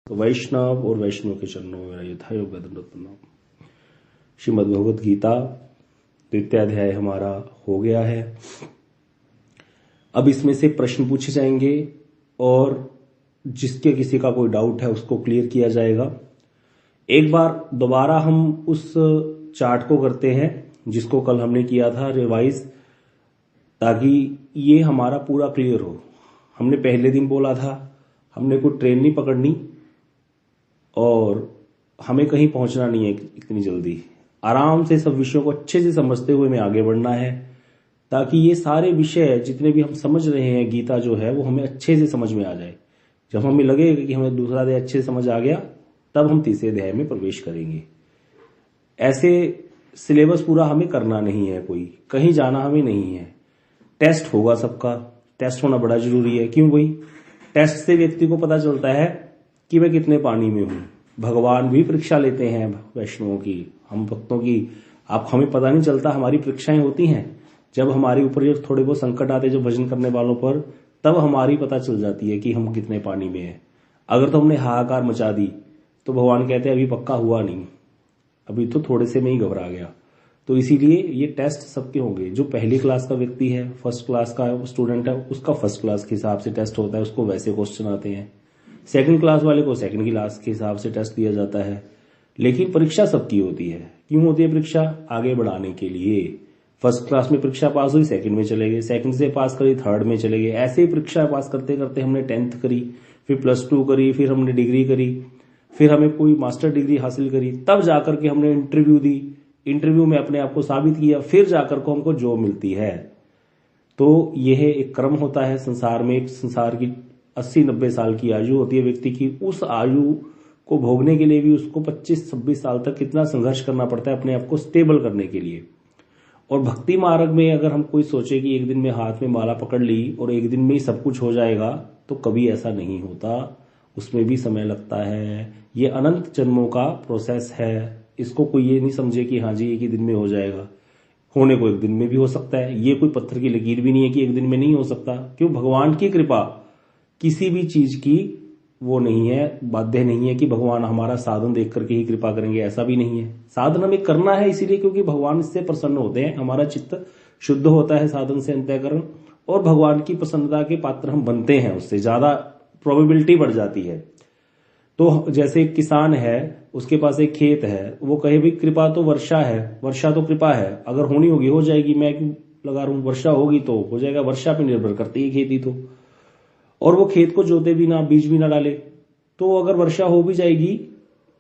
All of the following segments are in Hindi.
तो वैष्णव और वैष्णव के चरणों में मेरा यथायोग दंडवत प्रणाम। श्रीमद् भगवत गीता द्वितीय अध्याय हमारा हो गया है। अब इसमें से प्रश्न पूछे जाएंगे और जिसके किसी का कोई डाउट है उसको क्लियर किया जाएगा। एक बार दोबारा हम उस चार्ट को करते हैं जिसको कल हमने किया था रिवाइज, ताकि ये हमारा पूरा क्लियर हो। हमने पहले दिन बोला था हमने कोई ट्रेन नहीं पकड़नी और हमें कहीं पहुंचना नहीं है इतनी जल्दी। आराम से सब विषयों को अच्छे से समझते हुए हमें आगे बढ़ना है, ताकि ये सारे विषय जितने भी हम समझ रहे हैं गीता जो है वो हमें अच्छे से समझ में आ जाए। जब हमें लगेगा कि हमें दूसरा अध्याय अच्छे से समझ आ गया तब हम तीसरे अध्याय में प्रवेश करेंगे। ऐसे सिलेबस पूरा हमें करना नहीं है, कोई कहीं जाना हमें नहीं है। टेस्ट होगा सबका, टेस्ट होना बड़ा जरूरी है। क्यों भाई? टेस्ट से व्यक्ति को पता चलता है कि मैं कितने पानी में हूं। भगवान भी परीक्षा लेते हैं वैष्णवों की, हम भक्तों की। आप हमें पता नहीं चलता, हमारी परीक्षाएं होती हैं जब हमारे ऊपर ये थोड़े बहुत संकट आते जो भजन करने वालों पर, तब हमारी पता चल जाती है कि हम कितने पानी में हैं। अगर तो हमने हाहाकार मचा दी तो भगवान कहते हैं अभी पक्का हुआ नहीं, अभी तो थोड़े से में ही घबरा गया। तो इसीलिए ये टेस्ट सबके होंगे। जो पहली क्लास का व्यक्ति है, फर्स्ट क्लास का स्टूडेंट है, उसका फर्स्ट क्लास के हिसाब से टेस्ट होता है, उसको वैसे क्वेश्चन आते हैं। सेकंड क्लास वाले को सेकंड क्लास के हिसाब से टेस्ट दिया जाता है। लेकिन परीक्षा सबकी होती है। क्यों होती है परीक्षा? आगे बढ़ाने के लिए। फर्स्ट क्लास में परीक्षा पास हुई, सेकंड में चले गए, सेकंड से पास करी, थर्ड में चले गए। ऐसे ही परीक्षा पास करते करते हमने 10th करी, फिर +2 करी, फिर हमने डिग्री करी, फिर हमें कोई मास्टर डिग्री हासिल करी, तब जाकर के हमने इंटरव्यू दी, इंटरव्यू में अपने आप को साबित किया, फिर जाकर को हमको जॉब मिलती है। तो यह एक क्रम होता है संसार में। एक संसार की 80-90 साल की आयु होती है व्यक्ति की। उस आयु को भोगने के लिए भी उसको 25-26 साल तक कितना संघर्ष करना पड़ता है अपने आप को स्टेबल करने के लिए। और भक्ति मार्ग में अगर हम कोई सोचे कि एक दिन में हाथ में माला पकड़ ली और एक दिन में ही सब कुछ हो जाएगा, तो कभी ऐसा नहीं होता। उसमें भी समय लगता है। ये अनंत जन्मों का प्रोसेस है। इसको कोई ये नहीं समझे कि हाँ जी एक ही दिन में हो जाएगा। होने को एक दिन में भी हो सकता है। ये कोई पत्थर की लकीर भी नहीं है कि एक दिन में नहीं हो सकता। क्यों? भगवान की कृपा किसी भी चीज की वो नहीं है, बाध्य नहीं है कि भगवान हमारा साधन देख करके ही कृपा करेंगे, ऐसा भी नहीं है। साधन हमें करना है इसीलिए क्योंकि भगवान इससे प्रसन्न होते हैं, हमारा चित्त शुद्ध होता है साधन से अंतःकरण, और भगवान की प्रसन्नता के पात्र हम बनते हैं, उससे ज्यादा प्रोबेबिलिटी बढ़ जाती है। तो जैसे एक किसान है, उसके पास एक खेत है, वो कहे भी कृपा तो वर्षा है, वर्षा तो कृपा है, अगर होनी होगी हो जाएगी, मैं क्यों लगा रहा हूं, वर्षा होगी तो हो जाएगा। वर्षा पे निर्भर करती है खेती तो। और वो खेत को जोते भी ना, बीज भी ना डाले, तो अगर वर्षा हो भी जाएगी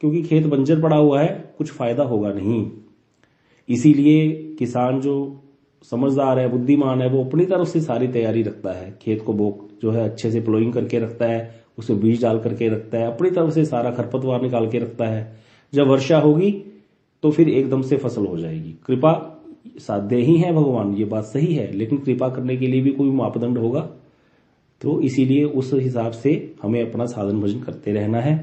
क्योंकि खेत बंजर पड़ा हुआ है, कुछ फायदा होगा नहीं। इसीलिए किसान जो समझदार है, बुद्धिमान है, वो अपनी तरफ से सारी तैयारी रखता है। खेत को बोक जो है अच्छे से प्लोइंग करके रखता है, उसमें बीज डाल करके रखता है, अपनी तरफ से सारा खरपतवार निकाल के रखता है। जब वर्षा होगी तो फिर एकदम से फसल हो जाएगी। कृपा साध्य ही है भगवान, ये बात सही है, लेकिन कृपा करने के लिए भी कोई मापदंड होगा। तो इसीलिए उस हिसाब से हमें अपना साधन भजन करते रहना है।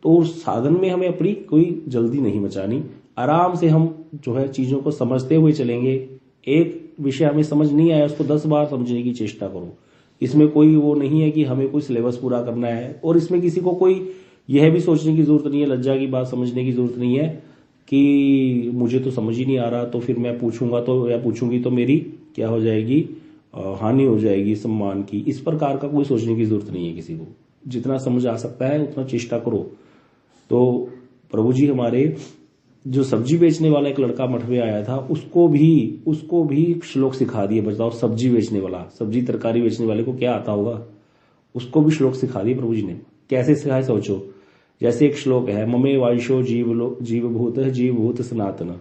तो उस साधन में हमें अपनी कोई जल्दी नहीं मचानी। आराम से हम जो है चीजों को समझते हुए चलेंगे। एक विषय हमें समझ नहीं आया उसको 10 बार समझने की चेष्टा करो। इसमें कोई वो नहीं है कि हमें कोई सिलेबस पूरा करना है, और इसमें किसी को कोई यह भी सोचने की जरूरत नहीं है, लज्जा की बात समझने की जरूरत नहीं है कि मुझे तो समझ ही नहीं आ रहा, तो फिर मैं पूछूंगा तो या पूछूंगी तो मेरी क्या हो जाएगी, हानि हो जाएगी सम्मान की। इस प्रकार का कोई सोचने की जरूरत नहीं है किसी को। जितना समझ आ सकता है उतना चेष्टा करो। तो प्रभु जी हमारे जो सब्जी बेचने वाला एक लड़का मठ में आया था, उसको भी श्लोक सिखा दिए। बताओ, सब्जी बेचने वाला, सब्जी तरकारी बेचने वाले को क्या आता होगा? उसको भी श्लोक सिखा दिए प्रभु जी ने। कैसे सिखाए सोचो। जैसे एक श्लोक है, ममे वायुषो जीवभूत सनातन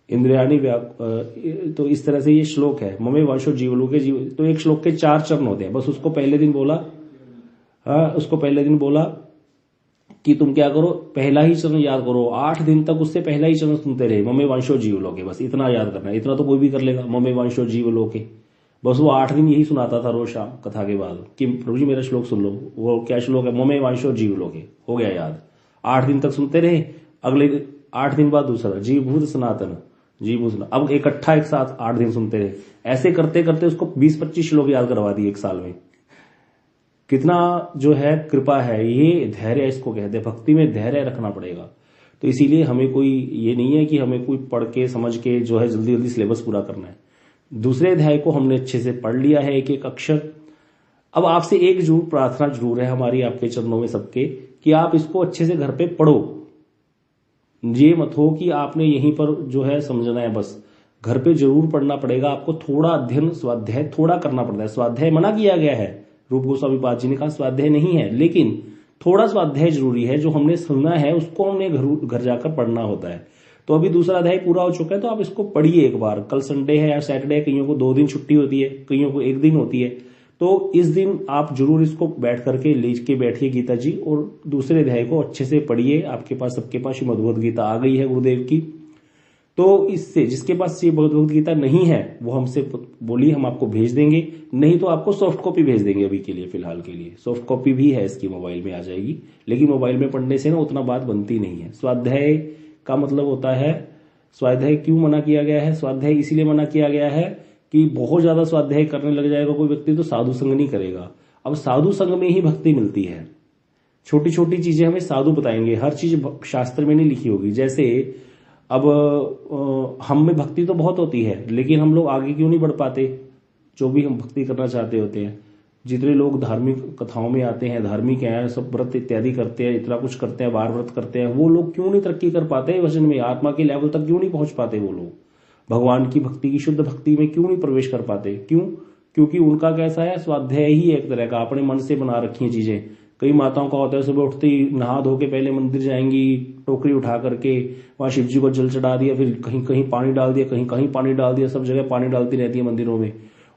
इंद्रियाणी तो इस तरह से ये श्लोक है, ममे वायुषो जीवलोके जीव। तो एक श्लोक के 4 चरण होते हैं। बस उसको पहले दिन बोला, उसको पहले दिन बोला कि तुम क्या करो, पहला ही चरण याद करो। 8 दिन तक उससे पहला ही चरण सुनते रहे, ममे वांशो जीवलोके। बस इतना याद करना है। इतना तो कोई भी कर लेगा, ममे वांशो जीवलोके। बस वो 8 दिन यही सुनाता था रोज शाम कथा के बाद कि प्रभु जी मेरा श्लोक सुन लो। वो क्या श्लोक है? ममे वांशो जीवलोके। हो गया याद। 8 दिन तक सुनते रहे। अगले 8 दिन बाद दूसरा, जीवभूत सनातन, जीवभूत सनातन। अब इकट्ठा एक साथ 8 दिन सुनते रहे। ऐसे करते करते उसको 20-25 श्लोक याद करवा दिए एक साल में। कितना जो है कृपा है, ये धैर्य इसको कहते हैं। भक्ति में धैर्य रखना पड़ेगा। तो इसीलिए हमें कोई ये नहीं है कि हमें कोई पढ़ के समझ के जो है जल्दी जल्दी सिलेबस पूरा करना है। दूसरे अध्याय को हमने अच्छे से पढ़ लिया है, एक एक अक्षर। अब आपसे एक जरूर प्रार्थना जरूर है हमारी आपके चरणों में सबके, कि आप इसको अच्छे से घर पे पढ़ो। ये मत हो कि आपने यहीं पर जो है समझना है, बस घर पे जरूर पढ़ना पड़ेगा आपको। थोड़ा अध्ययन स्वाध्याय थोड़ा करना पड़ता है। स्वाध्याय मना किया गया है, रूप गोस्वामी पाद जी ने कहा स्वाध्याय नहीं है, लेकिन थोड़ा स्वाध्याय जरूरी है। जो हमने सुना है उसको हमने घर जाकर पढ़ना होता है। तो अभी दूसरा अध्याय पूरा हो चुका है, तो आप इसको पढ़िए एक बार। कल संडे है या सैटरडे, कईयों को 2 दिन छुट्टी होती है, कईयों को 1 दिन होती है। तो इस दिन आप जरूर इसको बैठ करके लेके के बैठिए गीता जी, और दूसरे अध्याय को अच्छे से पढ़िए। आपके पास सबके पास श्रीमद् भगवद गीता आ गई है गुरुदेव की। तो इससे जिसके पास ये भगवद गीता नहीं है वो हमसे बोलिए, हम आपको भेज देंगे। नहीं तो आपको सॉफ्ट कॉपी भेज देंगे अभी के लिए, फिलहाल के लिए। सॉफ्ट कॉपी भी है इसकी, मोबाइल में आ जाएगी। लेकिन मोबाइल में पढ़ने से ना उतना बात बनती नहीं है। स्वाध्याय का मतलब होता है, स्वाध्याय क्यों मना किया गया है? स्वाध्याय इसीलिए मना किया गया है कि बहुत ज्यादा स्वाध्याय करने लग जाएगा कोई व्यक्ति तो साधु संग नहीं करेगा। अब साधु संग में ही भक्ति मिलती है। छोटी छोटी चीजें हमें साधु बताएंगे, हर चीज शास्त्र में नहीं लिखी होगी। जैसे अब हम में भक्ति तो बहुत होती है, लेकिन हम लोग आगे क्यों नहीं बढ़ पाते? जो भी हम भक्ति करना चाहते होते हैं, जितने लोग धार्मिक कथाओं में आते हैं, धार्मिक हैं, सब व्रत इत्यादि करते हैं, इतना कुछ करते हैं, बार व्रत करते हैं, वो लोग क्यों नहीं तरक्की कर पाते भजन में? आत्मा के लेवल तक क्यों नहीं पहुंच पाते? वो लोग भगवान की भक्ति की शुद्ध भक्ति में क्यों नहीं प्रवेश कर पाते? क्यों? क्योंकि उनका कैसा है, स्वाध्याय ही एक तरह का अपने मन से बना रखी है चीजें। कई माताओं का होता है सुबह उठते ही नहा धो के पहले मंदिर जाएंगी, टोकरी उठा करके वहां शिव जी को जल चढ़ा दिया, फिर कहीं कहीं पानी डाल दिया, कहीं कहीं पानी डाल दिया, सब जगह पानी डालती रहती है मंदिरों में।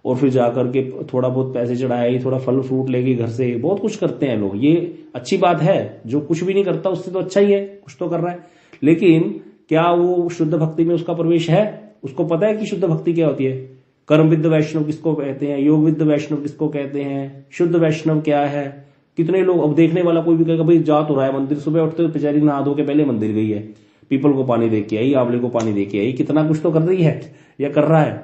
और फिर जाकर के थोड़ा बहुत पैसे चढ़ाए, थोड़ा फल फ्रूट लेके घर से, बहुत कुछ करते हैं लोग। ये अच्छी बात है, जो कुछ भी नहीं करता उससे तो अच्छा ही है, कुछ तो कर रहा है। लेकिन क्या वो शुद्ध भक्ति में उसका प्रवेश है? उसको पता है कि शुद्ध भक्ति क्या होती है? कर्म विद्ध वैष्णव किसको कहते हैं? योग विद्ध वैष्णव किसको कहते हैं? शुद्ध वैष्णव क्या है? कितने लोग, अब देखने वाला कोई भी कहेगा भाई जा तो रहा है मंदिर, सुबह उठते हुए बेचारी नहा धो के पहले मंदिर गई है, पीपल को पानी दे के आई, आंवले को पानी दे के आई, कितना कुछ तो कर रही है या कर रहा है।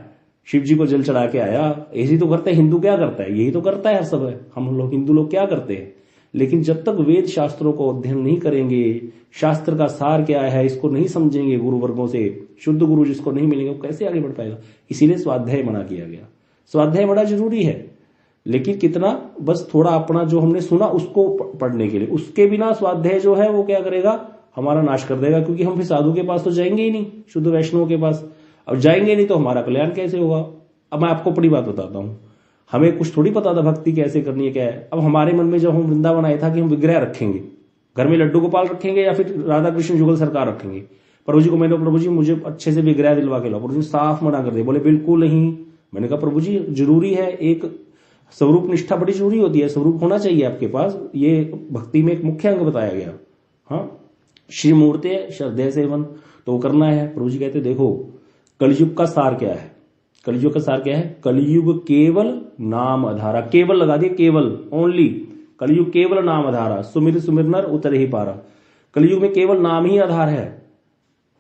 शिव जी को जल चढ़ा के आया, ऐसी तो करते हैं। हिंदू क्या करता है? यही तो करता है हर सब है। हम लोग हिंदू लोग क्या करते हैं? लेकिन जब तक वेद शास्त्रों को अध्ययन नहीं करेंगे, शास्त्र का सार क्या है इसको नहीं समझेंगे, गुरु वर्गों से शुद्ध गुरु जिसको नहीं मिलेंगे, वो कैसे आगे बढ़ पाएगा? इसीलिए स्वाध्याय मना किया गया। स्वाध्याय बड़ा जरूरी है, लेकिन कितना, बस थोड़ा अपना जो हमने सुना उसको पढ़ने के लिए। उसके बिना स्वाध्याय जो है वो क्या करेगा, हमारा नाश कर देगा। क्योंकि हम फिर साधु के पास तो जाएंगे ही नहीं, शुद्ध वैष्णव के पास। अब जाएंगे नहीं तो हमारा कल्याण कैसे होगा? अब मैं आपको बड़ी बात बताता हूं, हमें कुछ थोड़ी पता था भक्ति कैसे करनी है, क्या है। अब हमारे मन में जब हम वृंदावन आए था कि हम विग्रह रखेंगे, घर में लड्डू गोपाल रखेंगे या फिर राधा कृष्ण जुगल सरकार रखेंगे। प्रभु जी को मैंने, प्रभु जी मुझे अच्छे से विग्रह दिलवा के लाओ। प्रभु जी साफ मना कर दिया, बोले बिल्कुल नहीं। मैंने कहा प्रभु जी जरूरी है, एक स्वरूप निष्ठा बड़ी जरूरी होती है, स्वरूप होना चाहिए आपके पास, ये भक्ति में एक मुख्य अंग बताया गया। हाँ, श्री मूर्ति श्रद्धेय सेवन तो करना है। प्रभु जी कहते देखो कलयुग का सार क्या है? कलयुग का सार क्या है? कलयुग केवल नाम आधारा। केवल लगा दिए, केवल, ओनली। कलयुग केवल नाम आधारा, सुमिर सुमिर नर उतर ही पारा। कलयुग में केवल नाम ही आधार है।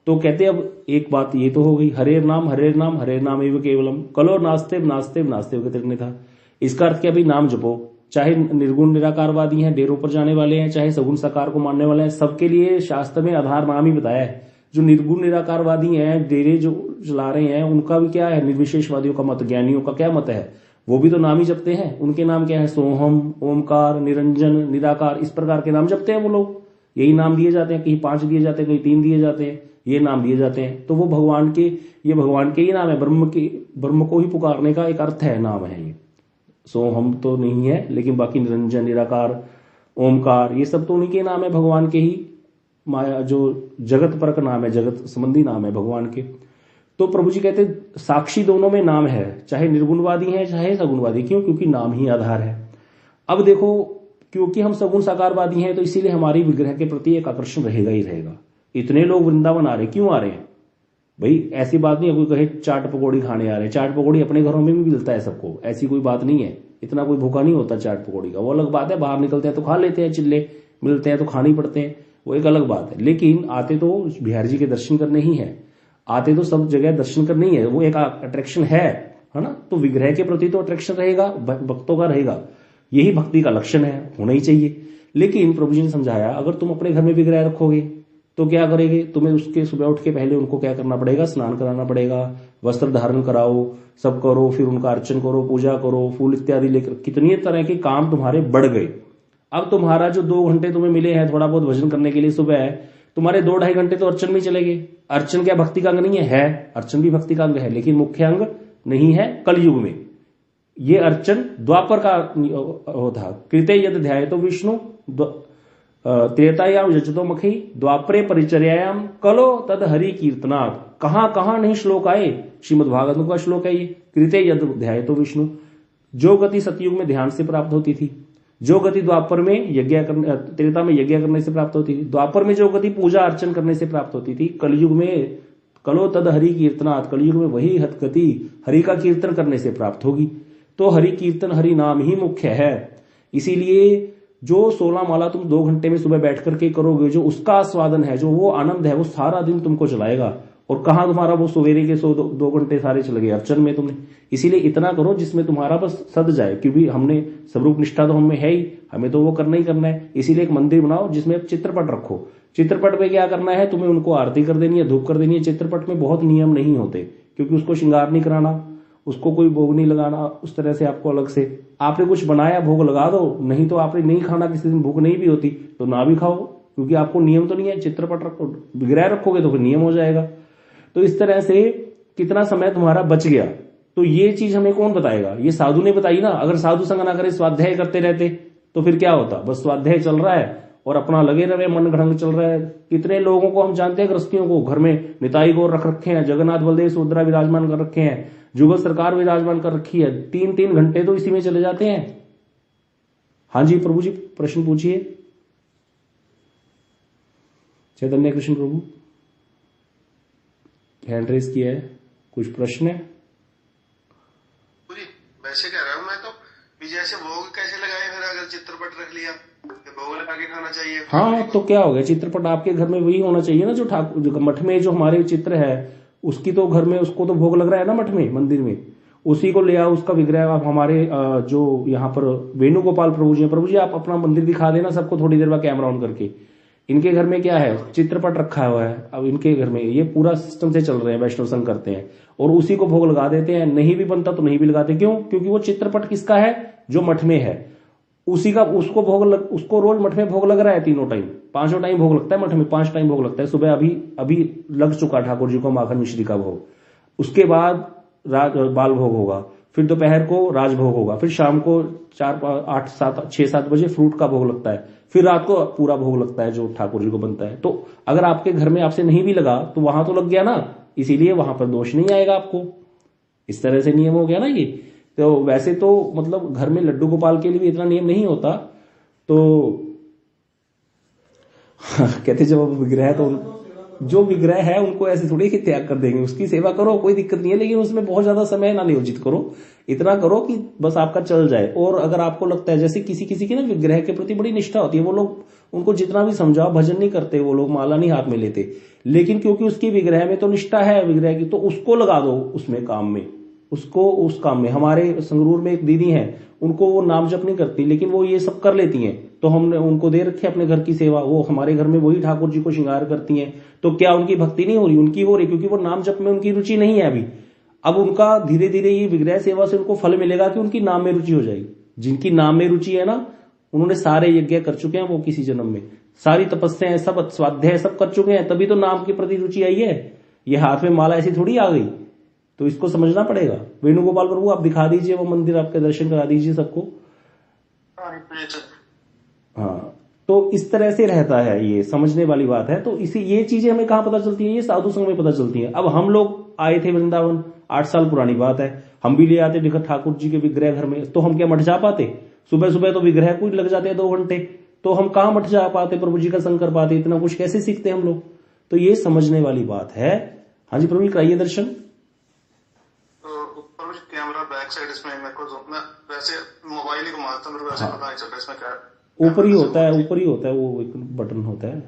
तो कहते अब एक बात ये तो हो गई, हरेर नाम हरेर नाम हरेर नाम एवं केवलम, कलो नास्तेव नास्तेव नास्तेव के था। इसका अर्थ क्या भाई? नाम जपो। चाहे निर्गुण निराकारवादी हैं, डेरों पर जाने वाले हैं, चाहे सगुण साकार को मानने वाले हैं, सबके लिए शास्त्र में आधार नाम ही बताया है। जो निर्गुण निराकारवादी हैं, डेरे जो चला रहे हैं, उनका भी क्या है? निर्विशेषवादियों का मत, ज्ञानियों का क्या मत है? वो भी तो नाम ही जपते हैं। उनके नाम क्या है? सोहम, ओमकार, निरंजन, निराकार, इस प्रकार के नाम जपते हैं वो लोग। यही नाम दिए जाते हैं, कहीं 5 दिए जाते हैं, कहीं 3 दिए जाते हैं, ये नाम दिए जाते हैं। तो वो भगवान के, ये भगवान के ही नाम है। ब्रह्म को ही पुकारने का एक अर्थ है, नाम है ये। सोहम तो नहीं है, लेकिन बाकी निरंजन, निराकार, ओमकार, ये सब तो उन्हीं के नाम है, भगवान के ही। माया जो जगत पर का नाम है, जगत संबंधी नाम है भगवान के। तो प्रभु जी कहते साक्षी दोनों में नाम है, चाहे निर्गुणवादी है चाहे सगुणवादी। क्यों? क्योंकि नाम ही आधार है। अब देखो, क्योंकि हम सगुण साकारवादी हैं तो इसीलिए हमारी विग्रह के प्रति एक आकर्षण रहेगा ही रहेगा। इतने लोग वृंदावन आ रहे, क्यों आ रहे हैं भाई? ऐसी बात नहीं है कोई कहे चाट पकौड़ी खाने आ रहे हैं। चाट पकौड़ी अपने घरों में भी मिलता है सबको, ऐसी कोई बात नहीं है। इतना कोई भूखा नहीं होता चाट पकौड़ी का, वो अलग बात है। बाहर निकलते हैं तो खा लेते हैं, चिल्ले मिलते हैं तो खाने ही पड़ते हैं, वो एक अलग बात है। लेकिन आते तो बिहारी जी के दर्शन करने ही है, आते तो सब जगह दर्शन करने ही है, वो एक अट्रैक्शन है ना। तो विग्रह के प्रति तो अट्रैक्शन रहेगा, भक्तों का रहेगा। यही भक्ति का लक्षण है, होना ही चाहिए। लेकिन प्रभु जी ने समझाया, अगर तुम अपने घर में विग्रह रखोगे तो क्या करेंगे, तुम्हें उसके सुबह उठ के पहले उनको क्या करना पड़ेगा, स्नान कराना पड़ेगा, वस्त्र धारण कराओ, सब करो, फिर उनका अर्चन करो, पूजा करो, फूल इत्यादि लेकर, कितनी तरह के काम तुम्हारे बढ़ गए। अब तुम्हारा जो 2 घंटे तुम्हें मिले हैं थोड़ा बहुत भजन करने के लिए सुबह, तुम्हारे 2-2.5 घंटे तो अर्चन में चले गए। अर्चन क्या भक्ति का अंग नहीं है? अर्चन भी भक्ति का अंग है, लेकिन मुख्य अंग नहीं है कलयुग में। ये अर्चन द्वापर का था। कृते यद ध्याय तो विष्णु त्रेतायाम यजतो मखी द्वापरे परिचर्यायाम कलो तद हरि कीर्तनात्। कहां कहां नहीं श्लोक आए, श्रीमद् भागवत का श्लोक है ये। कृते यद ध्याय तो विष्णु, जो गति सतयुग में ध्यान से प्राप्त होती थी, जो गति द्वापर में यज्ञ करने, त्रेता में यज्ञ करने से प्राप्त होती थी, द्वापर में जो गति पूजा अर्चन करने से प्राप्त होती थी, कलयुग में कलो तद हरि कीर्तनात्, कलयुग में वही हतगति हरि का कीर्तन करने से प्राप्त होगी। तो हरि कीर्तन, हरि नाम ही मुख्य है। इसीलिए जो 16 माला तुम 2 घंटे में सुबह बैठ करके करोगे, जो उसका आस्वादन है, जो वो आनंद है, वो सारा दिन तुमको चलाएगा। और कहां तुम्हारा वो सवेरे के 2 घंटे सारे चले गए अर्चन में तुमने। इसीलिए इतना करो जिसमें तुम्हारा बस सद जाए, क्योंकि हमने स्वरूप निष्ठा तो हमें है ही, हमें तो वो करना ही करना है। इसीलिए एक मंदिर बनाओ जिसमें चित्रपट रखो। चित्रपट में क्या करना है, तुम्हें उनको आरती कर देनी है, धूप कर देनी है। चित्रपट में बहुत नियम नहीं होते, क्योंकि उसको श्रृंगार नहीं कराना, उसको कोई भोग नहीं लगाना उस तरह से आपको अलग से। आपने कुछ बनाया, भोग लगा दो, नहीं तो आपने नहीं खाना, किसी दिन भूख नहीं भी होती तो ना भी खाओ, क्योंकि आपको नियम तो नहीं है। चित्रपट रखो, विग्रह रखोगे तो फिर नियम हो जाएगा। तो इस तरह से कितना समय तुम्हारा बच गया, तो ये चीज हमें कौन बताएगा? ये साधु ने बताई ना। अगर साधु संग ना करे, स्वाध्याय करते रहते तो फिर क्या होता? बस स्वाध्याय चल रहा है और अपना लगे रहे, मन ढंग चल रहा है। कितने लोगों को हम जानते हैं, गृहस्थियों को, घर में निताई गौर रख रखे हैं, जगन्नाथ बलदेव सुभद्रा विराजमान कर रखे हैं, जुगल सरकार विराजमान कर रखी है, 3-3 घंटे तो इसी में चले जाते हैं। हाँ जी प्रभु जी, प्रश्न पूछिए। चैतन्य कृष्ण प्रभु हैंड रेस किया है, कुछ प्रश्न है? वैसे कह रहा हूँ मैं तो, जैसे भोग कैसे लगाए फिर, अगर चित्रपट रख लिया तो भोग लगा के खाना चाहिए? हाँ, तो क्या हो गया, चित्रपट आपके घर में वही होना चाहिए ना, जो ठाकुर मठ में जो हमारे चित्र है, उसकी तो घर में उसको तो भोग लग रहा है ना मठ में, मंदिर में, उसी को ले आओ, उसका विग्रह। आप हमारे जो यहाँ पर वेणुगोपाल प्रभु जी आप अपना मंदिर दिखा देना सबको थोड़ी देर बाद कैमरा ऑन करके। इनके घर में क्या है, चित्रपट रखा हुआ है। अब इनके घर में ये पूरा सिस्टम से चल रहे हैं, वैष्णव संघ करते हैं और उसी को भोग लगा देते हैं। नहीं भी बनता तो नहीं भी लगाते, क्यों? क्योंकि वो चित्रपट किसका है, जो मठ में है उसी का, उसको उसको रोज मठ में भोग लग रहा है, 3 टाइम 5 टाइम भोग लगता है मठ में, 5 टाइम भोग लगता है। सुबह अभी लग चुका ठाकुर जी को माखन मिश्री का भोग, उसके बाद बाल भोग होगा, फिर दोपहर को राजभोग होगा, फिर शाम को 6-7 बजे फ्रूट का भोग लगता है, फिर रात को पूरा भोग लगता है जो ठाकुर जी को बनता है। तो अगर आपके घर में आपसे नहीं भी लगा तो वहां तो लग गया ना, इसीलिए वहां पर दोष नहीं आएगा आपको। इस तरह से नियम हो गया ना ये। तो वैसे तो मतलब घर में लड्डू गोपाल के लिए भी इतना नियम नहीं होता। तो कहते जब विग्रह, तो जो विग्रह है उनको ऐसे थोड़ी कि त्याग कर देंगे, उसकी सेवा करो, कोई दिक्कत नहीं है, लेकिन उसमें बहुत ज्यादा समय ना नियोजित करो। इतना करो कि बस आपका चल जाए। और अगर आपको लगता है, जैसे किसी किसी की ना विग्रह के प्रति बड़ी निष्ठा होती है, वो लोग उनको जितना भी समझाओ भजन नहीं करते, वो लोग माला नहीं हाथ में लेते, लेकिन क्योंकि उसकी विग्रह में तो निष्ठा है विग्रह की, तो उसको लगा दो उसमें काम में, उसको उस काम में। हमारे संगरूर में एक दीदी है, उनको वो नाम जप नहीं करती, लेकिन वो ये सब कर लेती हैं, तो हमने उनको दे रखे अपने घर की सेवा। वो हमारे घर में वही ठाकुर जी को श्रृंगार करती हैं। तो क्या उनकी भक्ति नहीं हो रही? उनकी हो रही, क्योंकि वो नाम जप में उनकी रुचि नहीं है अभी। अब उनका धीरे धीरे ये विग्रह सेवा से उनको फल मिलेगा कि उनकी नाम में रुचि हो जाएगी। जिनकी नाम में रुचि है ना, उन्होंने सारे यज्ञ कर चुके हैं, वो किसी जन्म में सारी तपस्याएं, सब स्वाध्याय सब कर चुके हैं, तभी तो नाम के प्रति रुचि आई है। ये हाथ में माला ऐसी थोड़ी आ गई, तो इसको समझना पड़ेगा। वेणुगोपाल प्रभु आप दिखा दीजिए वो मंदिर, आपके दर्शन करा दीजिए सबको। हाँ, तो इस तरह से रहता है, ये समझने वाली बात है। तो इसी ये चीजें हमें कहाँ पता चलती है? ये साधु संघ में पता चलती है। अब हम लोग आए थे वृंदावन, 8 साल पुरानी बात है, हम भी ले आते विगत ठाकुर जी के विग्रह घर में, तो हम क्या मठ जा पाते? सुबह सुबह तो विग्रह को लग जाते हैं 2 घंटे, तो हम कहाँ मठ जा पाते, प्रभु जी का संग कर पाते? इतना कुछ कैसे सीखते हम लोग? तो ये समझने वाली बात है। हाँ जी प्रभु जी, कराइए दर्शन। कैमरा बैक साइड इसमें मेरे को, मैं वैसे मोबाइल ही घुमाता हूं, वैसे पता नहीं चलता इसमें क्या ऊपर ही होता है, ऊपर ही होता है, वो एक बटन होता है।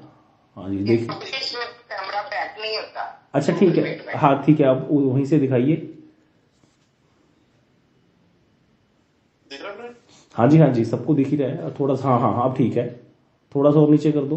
हाँ जी देखिए, कैमरा बैक नहीं होता। अच्छा ठीक है, हाँ ठीक है, आप वहीं से दिखाइए। हाँ जी हाँ जी, सबको दिख ही रहा है। थोड़ा सा, हाँ हाँ हाँ, अब ठीक है, थोड़ा सा और नीचे कर दो।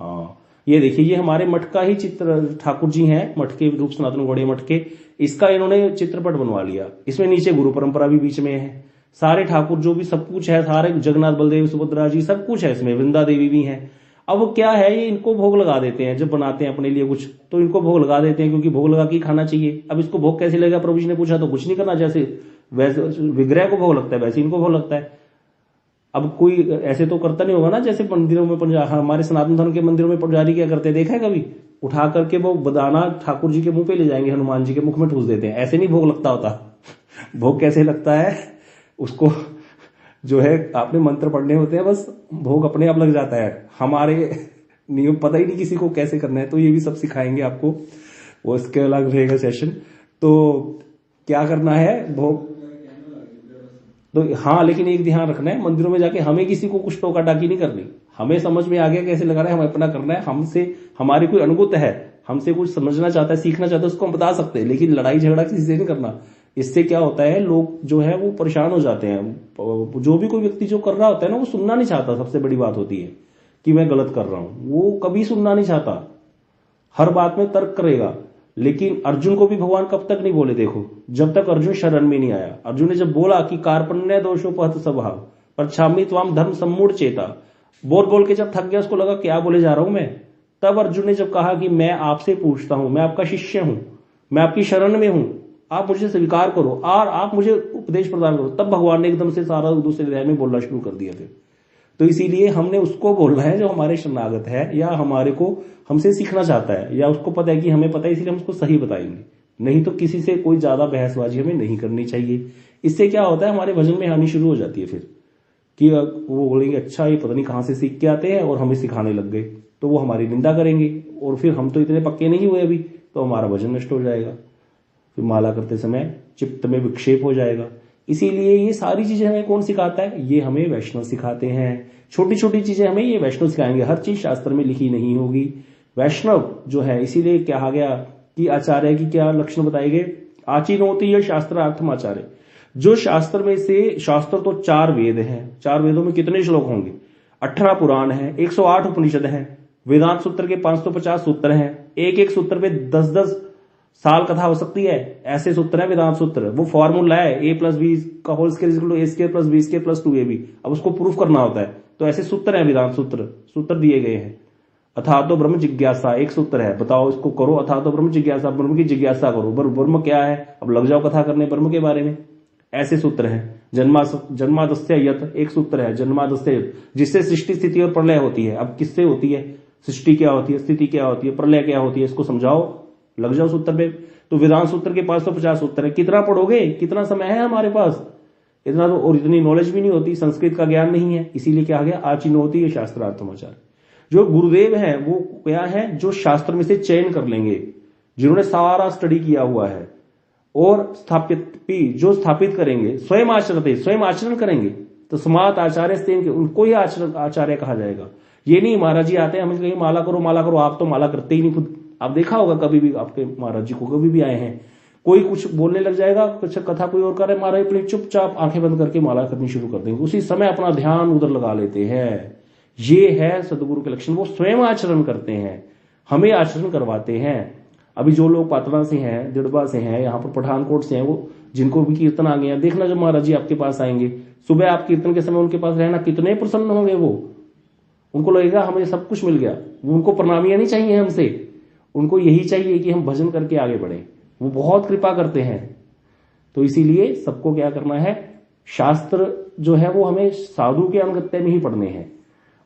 हाँ, ये देखिए, ये हमारे मठ का ही चित्र, ठाकुर जी हैं मठ के, रूप सनातन गौड़िया मठ के। इसका इन्होंने चित्रपट बनवा लिया। इसमें नीचे गुरु परंपरा भी बीच में है, सारे ठाकुर जो भी सब कुछ है, सारे जगन्नाथ बलदेव सुभद्रा जी सब कुछ है इसमें, वृंदा देवी भी हैं। अब वो क्या है, ये इनको भोग लगा देते हैं जब बनाते हैं अपने लिए कुछ, तो इनको भोग लगा देते हैं, क्योंकि भोग लगा के ही खाना चाहिए। अब इसको भोग कैसे लगेगा, प्रभु जी ने पूछा, तो कुछ नहीं करना, जैसे वैसे विग्रह को भोग लगता है वैसे इनको भोग लगता है। अब कोई ऐसे तो करता नहीं होगा ना, जैसे मंदिरों में हमारे सनातन धर्म के मंदिरों में पुजारी क्या करते हैं, देखा है कभी? उठा करके वो बदाना ठाकुर जी के मुंह पे ले जाएंगे, हनुमान जी के मुख में ठूस देते हैं। ऐसे नहीं भोग लगता होता। भोग कैसे लगता है, उसको जो है आपने मंत्र पढ़ने होते हैं, बस भोग अपने आप लग जाता है। हमारे नियम पता ही नहीं किसी को कैसे करना है, तो ये भी सब सिखाएंगे आपको, वो इसके अलग रहेगा सेशन। तो क्या करना है, भोग तो हाँ, लेकिन एक ध्यान रखना है, मंदिरों में जाके हमें किसी को कुछ टोका टाकी नहीं करनी। हमें समझ में आ गया कैसे लगाना है, हमें अपना करना है। हमसे हमारे कोई अनुभूत है, हमसे कुछ समझना चाहता है, सीखना चाहता है, उसको हम बता सकते हैं, लेकिन लड़ाई झगड़ा किसी से नहीं करना। इससे क्या होता है, लोग जो है वो परेशान हो जाते हैं। जो भी कोई व्यक्ति जो कर रहा होता है ना, वो सुनना नहीं चाहता। सबसे बड़ी बात होती है कि मैं गलत कर रहा हूं, वो कभी सुनना नहीं चाहता, हर बात में तर्क करेगा। लेकिन अर्जुन को भी भगवान कब तक नहीं बोले, देखो, जब तक अर्जुन शरण में नहीं आया। अर्जुन ने जब बोला कि कार्पण्य दोषोपहत स्वभाव परछामी त्वाम धर्म सम्मूढ़ चेता, बोल बोल के जब थक गया, उसको लगा क्या बोले जा रहा हूं मैं, तब अर्जुन ने जब कहा कि मैं आपसे पूछता हूं, मैं आपका शिष्य हूं, मैं आपकी शरण में हूं, आप मुझे स्वीकार करो और आप मुझे उपदेश प्रदान करो, तब भगवान ने एकदम से सारा दूसरे अध्याय में बोलना शुरू कर दिया थे। तो इसीलिए हमने उसको बोलना है जो हमारे शरणागत है, या हमारे को हमसे सीखना चाहता है, या उसको पता है कि हमें पता है, इसलिए हम उसको सही बताएंगे। नहीं तो किसी से कोई ज्यादा बहसबाजी हमें नहीं करनी चाहिए। इससे क्या होता है, हमारे भजन में हानि शुरू हो जाती है फिर, कि वो बोलेंगे अच्छा ये पता नहीं कहां से सीख के आते हैं और हमें सिखाने लग गए, तो वो हमारी निंदा करेंगे, और फिर हम तो इतने पक्के नहीं हुए अभी, तो हमारा भजन नष्ट हो जाएगा, फिर माला करते समय चित्त में विक्षेप हो जाएगा। इसीलिए ये सारी चीजें हमें कौन सिखाता है, ये हमें वैष्णव सिखाते हैं। छोटी छोटी चीजें हमें ये वैष्णव सिखाएंगे, हर चीज शास्त्र में लिखी नहीं होगी। वैष्णव जो है, इसीलिए कहा गया कि आचार्य की क्या लक्षण बताए गए, आचिनोति या शास्त्रार्थम आचार्य। जो शास्त्र में से, शास्त्र तो 4 वेद हैं, 4 वेदों में कितने श्लोक होंगे, 18 पुराण है, 108 उपनिषद है, वेदांत सूत्र के 550 सूत्र हैं, एक एक सूत्र पे 10-10 साल कथा हो सकती है, ऐसे सूत्र है वेदांत सूत्र। वो फॉर्मूला है a+b का whole square equal to a² + b² + 2ab। अब उसको प्रूफ करना होता है, तो ऐसे सूत्र है, वेदांत सूत्र दिए गए हैं। अथा तो ब्रह्म जिज्ञासा एक सूत्र है, बताओ इसको करो, अथा तो ब्रह्म जिज्ञासा, ब्रह्म की जिज्ञासा करो, ब्रह्म क्या है, अब लग जाओ कथा करने ब्रह्म के बारे में। ऐसे सूत्र है। जन्मादस्य यत एक सूत्र है, जन्मादस्य यत, जिससे सृष्टि स्थिति और प्रलय होती है। अब किससे होती है, सृष्टि क्या होती है, स्थिति क्या होती है, प्रलय क्या होती है, इसको समझाओ, लग जाओ सूत्र पे। तो वेदांत सूत्र के 550 सूत्र है, कितना पढ़ोगे, कितना समय है हमारे पास, इतना तो, और इतनी नॉलेज भी नहीं होती, संस्कृत का ज्ञान नहीं है। इसीलिए क्या गया, आचिनोति ये शास्त्रार्थमाचार। जो गुरुदेव हैं वो क्या है, जो शास्त्र में से चयन कर लेंगे, जिन्होंने सारा स्टडी किया हुआ है, और जो स्थापित करेंगे, स्वयं आचरण करेंगे, तो स्मार्त आचार्य उनको ही आचार्य कहा जाएगा। ये नहीं महाराज जी आते हैं हमें कहीं माला करो, आप तो माला करते ही नहीं खुद। आप देखा होगा कभी भी आपके महाराज जी को, कभी भी आए हैं, कोई कुछ बोलने लग जाएगा, कुछ कथा कोई और कर रहे, महाराज प्लीज चुपचाप आंखें बंद करके माला करनी शुरू कर देंगे, उसी समय अपना ध्यान उधर लगा लेते हैं। ये है सदगुरु के लक्षण, वो स्वयं आचरण करते हैं, हमें आचरण करवाते हैं। अभी जो लोग पाटना से हैं, दिड़बा से हैं, यहाँ पर पठानकोट से हैं, वो जिनको भी कीर्तन आ गया, देखना जब महाराज जी आपके पास आएंगे, सुबह आप कीर्तन के समय उनके पास रहना, कितने प्रसन्न होंगे वो। उनको लगेगा हमें सब कुछ मिल गया। उनको प्रणामियां नहीं चाहिए हमसे, उनको यही चाहिए कि हम भजन करके आगे बढ़े। वो बहुत कृपा करते हैं। तो इसीलिए सबको क्या करना है, शास्त्र जो है वो हमें साधु के अनुगत्य में ही पढ़ने हैं।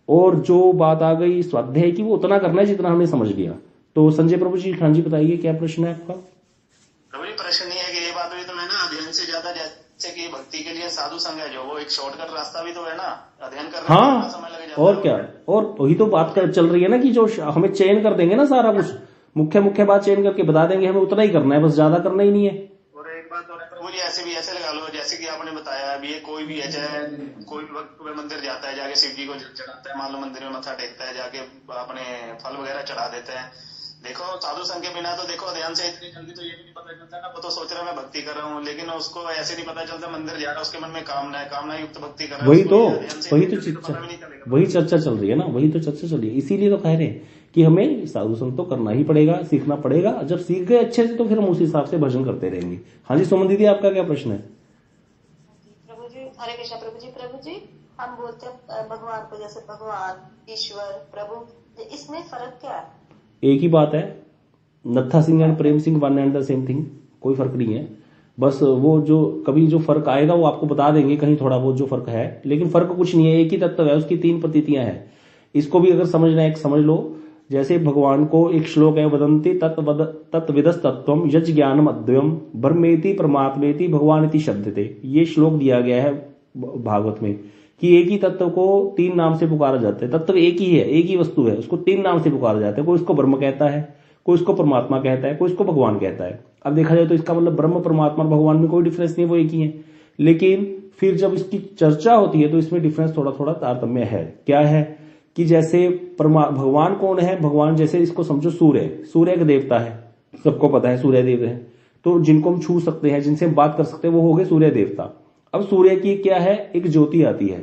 और जो बात आ गई स्वाध्याय की, वो उतना करना है जितना हमने समझ लिया। तो संजय प्रभु जी, खान जी बताइए क्या प्रश्न है आपका। प्रभु जी प्रश्न नहीं है कि ये बात हुई तो मैं ना अध्ययन से ज्यादा, जैसे कि भक्ति के लिए साधु संग है जो, वो एक शॉर्टकट रास्ता भी तो है ना, अध्ययन करने में समय लग जाता है। और क्या, और वही तो बात चल रही है ना, कि जो हमें चयन कर देंगे ना सारा कुछ, मुख्य बात चयन करके बता देंगे, हमें उतना ही करना है, बस ज्यादा करना ही नहीं है। और एक बात और है प्रभु जी, ऐसे भी ऐसे लगा लो, जैसे कि आपने बताया अभी, ये कोई भी है, चाहे कोई भी वक्त में मंदिर जाता है, जाके शिव जी को चढ़ाता है, मान लो मंदिर में मत्था टेकता है, जाके अपने फल वगैरह चढ़ा देते हैं, देखो साधु संघ के बिना तो देखो ध्यान से इतनी जल्दी तो ये भी नहीं पता चलता ना, वो तो सोच रहा है मैं भक्ति कर रहा हूँ, लेकिन उसको ऐसे नहीं पता चलता मंदिर जा रहा है, उसके मन में कामना युक्त भक्ति कर रहा है। वही चर्चा चल रही है ना, वही तो चर्चा चल रही है। इसीलिए तो कह रहे हैं कि हमें साधु संग तो करना ही पड़ेगा, सीखना पड़ेगा। जब सीख गए अच्छे से तो फिर हम उस हिसाब से भजन करते रहेंगे। हाँ जी सुमन दीदी, आपका क्या प्रश्न है? प्रभु जी हरे कृष्णा। प्रभु जी हम बोलते हैं भगवान को जैसे भगवान, ईश्वर, प्रभु, इसमें फर्क क्या है? एक ही बात है, नत्था Singh and Prem Singh one and the same thing, कोई फर्क नहीं है। बस वो जो कभी जो फर्क आएगा वो आपको बता देंगे कहीं थोड़ा बहुत जो फर्क है, लेकिन फर्क कुछ नहीं है, एक ही तत्व है, उसकी 3 प्रतीतियां हैं। इसको भी अगर समझना है, एक समझ लो, जैसे भगवान को एक श्लोक है, वदंती तत्विदस तत्वम यज ज्ञानम अद्वयम ब्रह्मेति परमात्मेति भगवानिति शब्दते। ये श्लोक दिया गया है भागवत में कि एक ही तत्व को 3 नाम से पुकारा जाता है। तत्व एक ही है, एक ही वस्तु है, उसको 3 नाम से पुकारा जाता है। कोई उसको ब्रह्म कहता है, कोई उसको परमात्मा कहता है, कोई उसको भगवान कहता है। अब देखा जाए तो इसका मतलब ब्रह्म, परमात्मा और भगवान में कोई डिफरेंस नहीं, वो एक ही है। लेकिन फिर जब इसकी चर्चा होती है तो इसमें डिफरेंस थोड़ा थोड़ा तारतम्य है। क्या है कि जैसे भगवान कौन है? भगवान जैसे इसको समझो सूर्य एक देवता है, सबको पता है सूर्य देव है, तो जिनको हम छू सकते हैं, जिनसे हम बात कर सकते हैं, वो हो गए सूर्य देवता। अब सूर्य की क्या है? एक ज्योति आती है,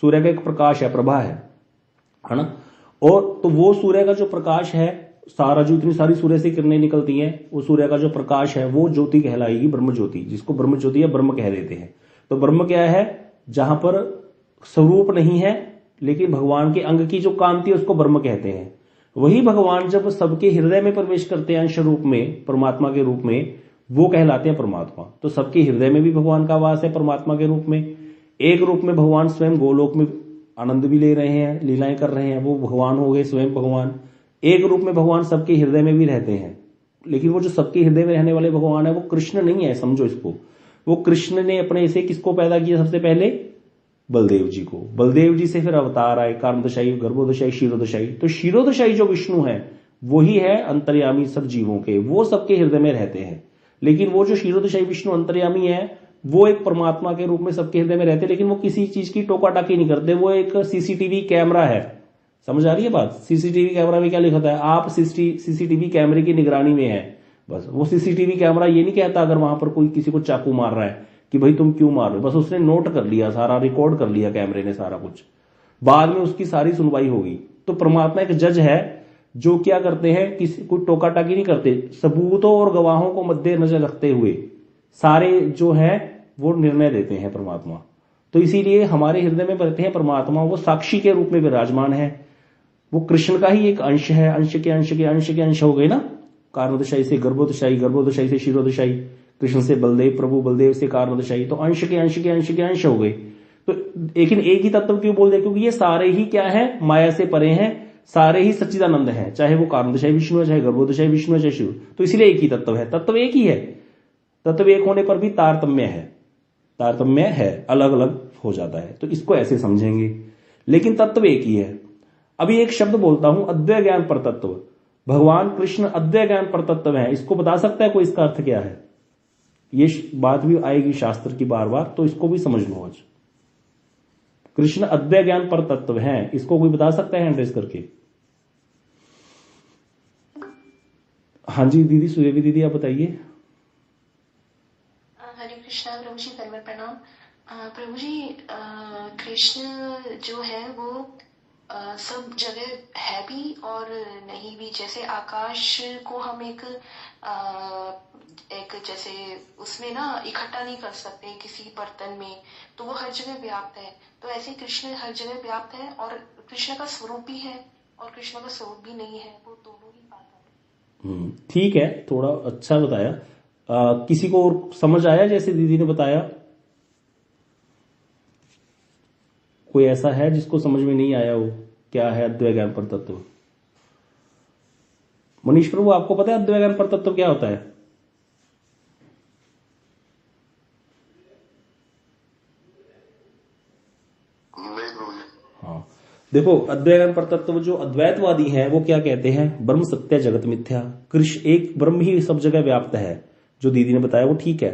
सूर्य का एक प्रकाश है, प्रभा है ना। और तो वो सूर्य का जो प्रकाश है, सारा जो इतनी सारी सूर्य से किरणें निकलती हैं, वो सूर्य का जो प्रकाश है वो ज्योति कहलाएगी, ब्रह्म ज्योति, जिसको ब्रह्म ज्योति या ब्रह्म कह देते हैं। तो ब्रह्म क्या है? जहां पर स्वरूप नहीं है लेकिन भगवान के अंग की जो कांति है उसको ब्रह्म कहते हैं। वही भगवान जब सबके हृदय में प्रवेश करते हैं अंश रूप में, परमात्मा के रूप में, वो कहलाते हैं परमात्मा। तो सबके हृदय में भी भगवान का वास है परमात्मा के रूप में। एक रूप में भगवान स्वयं गोलोक में आनंद भी ले रहे हैं, लीलाएं कर रहे हैं, वो भगवान हो गए स्वयं भगवान। एक रूप में भगवान सबके हृदय में भी रहते हैं, लेकिन वो जो सबके हृदय में रहने वाले भगवान है वो कृष्ण नहीं है, समझो इसको। वो कृष्ण ने अपने से किसको पैदा किया? सबसे पहले बलदेव जी को। बलदेव जी से फिर अवतार आए, कारणदशाई, गर्भोदशाई, क्षीरोदशाई। तो क्षीरोदशाई जो विष्णु है वही है अंतर्यामी सब जीवों के, वो सबके हृदय में रहते हैं। लेकिन वो जो क्षीरोदशाई विष्णु अंतर्यामी है वो एक परमात्मा के रूप में सबके हृदय में रहते हैं, लेकिन वो किसी चीज की टोका टाकी नहीं करते। वो एक सीसीटीवी कैमरा है, समझ आ रही है बात? सीसीटीवी कैमरा में क्या लिखा है? आप सीसीटीवी कैमरे की निगरानी में है, बस। वो सीसीटीवी कैमरा ये नहीं कहता अगर वहां पर कोई किसी को चाकू मार रहा है कि भाई तुम क्यों मार रहे हो, बस उसने नोट कर लिया, सारा रिकॉर्ड कर लिया कैमरे ने सारा कुछ, बाद में उसकी सारी सुनवाई होगी। तो परमात्मा एक जज है जो क्या करते हैं, किसी कोई टोका टाकी नहीं करते, सबूतों और गवाहों को मद्देनजर रखते हुए सारे जो है वो निर्णय देते हैं परमात्मा। तो इसीलिए हमारे हृदय में रहते हैं परमात्मा, वो साक्षी के रूप में विराजमान है। वो कृष्ण का ही एक अंश है, अंश के अंश के अंश के अंश हो गए ना। कारणदशाई से गर्भोदशाई, गर्भोदशाई से क्षीरोदशाई, कृष्ण से बलदेव प्रभु, बलदेव से कारणदशाई, तो अंश के अंश के अंश के अंश हो गए। तो लेकिन एक ही तत्व क्यों बोल दे? क्योंकि ये सारे ही क्या है? माया से परे हैं, सारे ही सच्चिदानंद है, चाहे वो कारणदशाई विष्णु है, चाहे गर्भोदशाई विष्णु है, चाहे शिव। तो इसलिए एक ही तत्व है, तत्व एक ही है। तत्व एक होने पर भी तारतम्य है, अलग अलग हो जाता है। तो इसको ऐसे समझेंगे, लेकिन तत्व एक ही है। अभी एक शब्द बोलता हूं, अद्वय ज्ञान पर तत्व। भगवान कृष्ण अद्वय ज्ञान पर तत्व है, इसको बता सकता है कोई इसका अर्थ क्या है? ये बात भी आएगी शास्त्र की बार बार, तो इसको भी समझ लो आज। कृष्ण अद्वय ज्ञान पर तत्व है, इसको कोई बता सकता है एड्रेस करके? हाँ जी दीदी, सुदेवी दीदी आप बताइए। हरे कृष्णा प्रभु जी, धर्म प्रणाम। प्रभु जी कृष्ण जो है वो सब जगह है भी और नहीं भी। जैसे आकाश को हम एक जैसे उसमें ना इकट्ठा नहीं कर सकते किसी बर्तन में, तो वो हर जगह व्याप्त है। तो ऐसे कृष्ण हर जगह व्याप्त है और कृष्ण का स्वरूप भी है और कृष्ण का स्वरूप भी नहीं है, वो दोनों ही बात है। ठीक है, थोड़ा अच्छा बताया। किसी को और समझ आया जैसे दीदी ने बताया? कोई ऐसा है जिसको समझ में नहीं आया हो? क्या है अद्वय ज्ञान पर तत्व? मनीष प्रभु आपको पता है अद्वय ज्ञान पर तत्व क्या होता है? हाँ देखो, अद्वय ज्ञान पर तत्व जो अद्वैतवादी हैं वो क्या कहते हैं? ब्रह्म सत्य जगत मिथ्या। कृष्ण एक ब्रह्म ही सब जगह व्याप्त है, जो दीदी ने बताया वो ठीक है।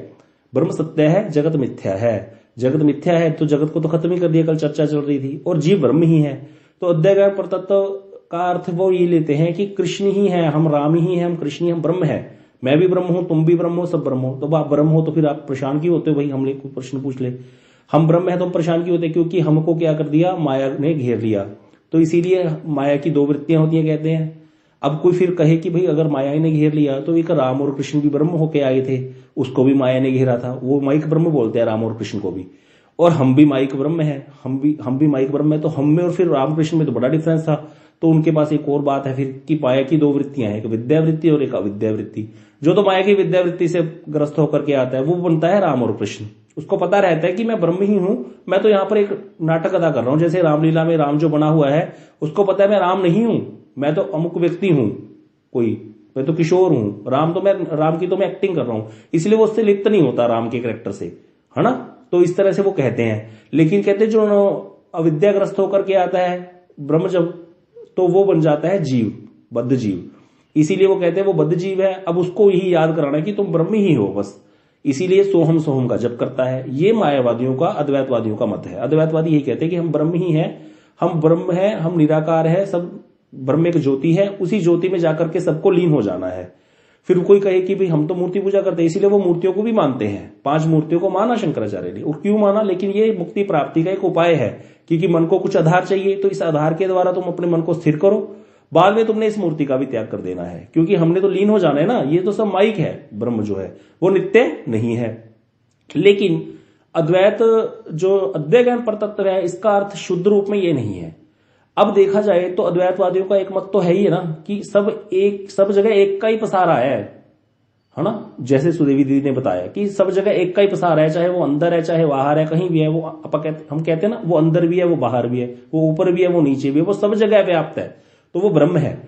ब्रह्म सत्य है, जगत मिथ्या है। जगत मिथ्या है तो जगत को तो खत्म ही कर दिया, कल चर्चा चल रही थी, और जीव ब्रह्म ही है। तो अद्वय ज्ञान पर तत्व का अर्थ वो ये लेते हैं कि कृष्ण ही है, हम राम ही हैं, हम कृष्ण ही, हम ब्रह्म है। मैं भी ब्रह्म हूं, तुम भी ब्रह्म हो, सब ब्रह्म हो। तो आप ब्रह्म हो तो फिर आप परेशान क्यों होते हो? भाई हमने कोई प्रश्न पूछ ले, हम ब्रह्म है तो हम परेशान क्यों होते? क्योंकि हमको क्या कर दिया, माया ने घेर लिया। तो इसीलिए माया की दो वृत्तियां होती है कहते हैं। अब कोई फिर कहे कि भाई अगर माया ने घेर लिया तो एक राम और कृष्ण भी ब्रह्म होके आए थे, उसको भी माया ने घेरा था, वो माइक ब्रह्म बोलते हैं राम और कृष्ण को भी। और हम भी माइक ब्रह्म है, हम भी माइक ब्रह्म है। तो हम में और फिर रामकृष्ण में तो बड़ा डिफरेंस था। तो उनके पास एक और बात है फिर कि माया की दो वृत्तियां हैं, एक विद्या वृत्ति और एक अविद्या वृत्ति। जो तो माया की विद्या वृत्ति से ग्रस्त होकर के आता है वो बनता है राम और कृष्ण। उसको पता रहता है कि मैं ब्रह्म ही हूं, मैं तो यहाँ पर एक नाटक अदा कर रहा हूं। जैसे रामलीला में राम जो बना हुआ है उसको पता है मैं राम नहीं हूं, मैं तो अमुक व्यक्ति हूं, कोई मैं तो किशोर हूं। राम की तो मैं एक्टिंग कर रहा हूं, इसलिए वो उससे लिप्त नहीं होता राम के कैरेक्टर से, है ना। तो इस तरह से वो कहते हैं। लेकिन कहते हैं जो अविद्याग्रस्त होकर के आता है ब्रह्म जब, तो वो बन जाता है जीव, बद्ध जीव। इसीलिए वो कहते हैं वो बद्ध जीव है। अब उसको यही याद कराना है कि तुम ब्रह्म ही हो बस। इसीलिए सोहम सोहम का जप करता है। ये मायावादियों का, अद्वैतवादियों का मत है। अद्वैतवादी यही कहते हैं कि हम ब्रह्म ही हैं, हम ब्रह्म है, हम निराकार है, सब ब्रह्म एक ज्योति है, उसी ज्योति में जाकर के सबको लीन हो जाना है। फिर कोई कहे कि भाई हम तो मूर्ति पूजा करते हैं, इसीलिए वो मूर्तियों को भी मानते हैं। 5 मूर्तियों को माना शंकराचार्य ने, और क्यों माना? लेकिन ये मुक्ति प्राप्ति का एक उपाय है, क्योंकि मन को कुछ आधार चाहिए। तो इस आधार के द्वारा तुम अपने मन को स्थिर करो, बाद में तुमने इस मूर्ति का भी त्याग कर देना है, क्योंकि हमने तो लीन हो जाना है ना। ये तो सब माइक है, ब्रह्म जो है वो नित्य नहीं है। लेकिन अद्वैत जो अद्वैत ज्ञान परतत्व है, इसका अर्थ शुद्ध रूप में ये नहीं है। अब देखा जाए तो अद्वैतवादियों का एक मत तो है ही है ना कि सब जगह एक का ही पसारा है ना। जैसे सुदेवी दीदी ने बताया कि सब जगह एक का ही पसारा है, चाहे वो अंदर है चाहे बाहर है, कहीं भी है। वो हम कहते हैं ना, वो अंदर भी है, वो बाहर भी है, वो ऊपर भी है, वो नीचे भी है, वो सब जगह व्याप्त है, तो वो ब्रह्म है।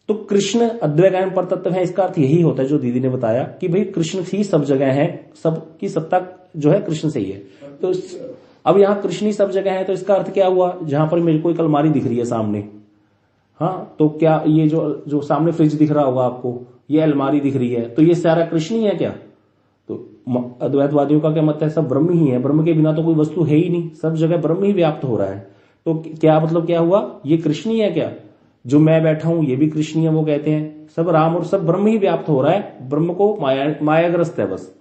तो कृष्ण अद्वैत ज्ञान परतत्व है, इसका अर्थ यही होता है जो दीदी ने बताया कि भाई कृष्ण ही सब जगह है, सबकी सत्ता जो है कृष्ण से ही है। तो अब यहां कृष्ण ही सब जगह है, तो इसका अर्थ क्या हुआ? जहां पर मेरे को एक अलमारी दिख रही है सामने, हाँ, तो क्या ये जो सामने फ्रिज दिख रहा होगा आपको, ये अलमारी दिख रही है, तो ये सारा कृष्ण ही है क्या? तो अद्वैतवादियों का क्या मत है? सब ब्रह्म ही है, ब्रह्म के बिना तो कोई वस्तु है ही नहीं, सब जगह ब्रह्म ही व्याप्त हो रहा है। तो क्या मतलब क्या हुआ? ये कृष्ण ही है क्या? जो मैं बैठा हूं ये भी कृष्ण ही है, वो कहते हैं सब राम और सब ब्रह्म ही व्याप्त हो रहा है, ब्रह्म को मायाग्रस्त है बस।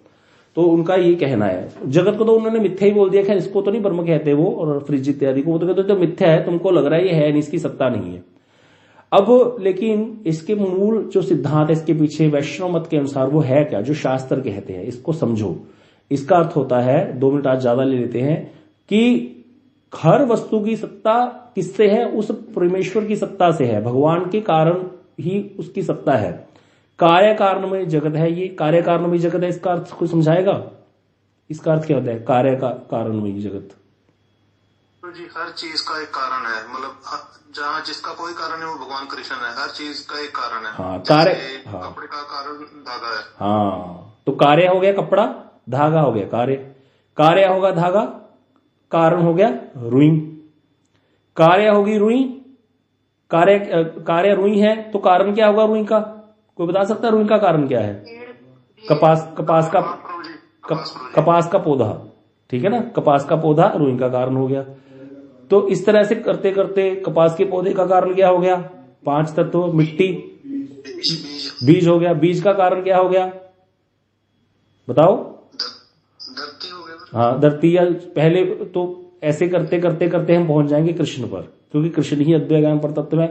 तो उनका ये कहना है। जगत को तो उन्होंने मिथ्या ही बोल दिया, खैर इसको तो नहीं ब्रह्म कहते वो, और फ्रिज इत्यादि को वो तो कहते तो मिथ्या है, तुमको लग रहा है ये है नहीं, इसकी सत्ता नहीं है। अब लेकिन इसके मूल जो सिद्धांत है इसके पीछे वैष्णव मत के अनुसार वो है क्या, जो शास्त्र कहते हैं, इसको समझो। इसका अर्थ होता है, 2 मिनट आज ज्यादा ले लेते हैं, कि हर वस्तु की सत्ता किससे है? उस परमेश्वर की सत्ता से है, भगवान के कारण ही उसकी सत्ता है। कार्य कारण में जगत है, ये कार्य कारण में जगत है, इसका अर्थ कोई समझाएगा? इसका अर्थ क्या होता है कार्य का कारण में जगत? तो जी हर चीज का एक कारण है, मतलब जहाँ जिसका कोई कारण है वो भगवान कृष्ण है, हर चीज का एक कारण है। हाँ, कार्य, हाँ, कपड़े का कारण धागा है। हाँ, तो कार्य हो गया कपड़ा, धागा हो गया कार्य, कार्य होगा धागा, कारण हो गया रुई, कार्य होगी रुई, कार्य रुई है, तो कारण क्या होगा रुई का? कोई बता सकता है रुई का कारण क्या है? कपास का पौधा, ठीक है ना, कपास का पौधा रुई का कारण हो गया। तो इस तरह से करते करते कपास के पौधे का कारण क्या हो गया? 5 तत्व, मिट्टी, बीज हो गया, बीज का कारण क्या हो गया बताओ? धरती हो गया। हाँ, धरती। या पहले तो ऐसे करते करते करते हम पहुंच जाएंगे कृष्ण पर, क्योंकि कृष्ण ही अद्वैत ज्ञान परतत्व है।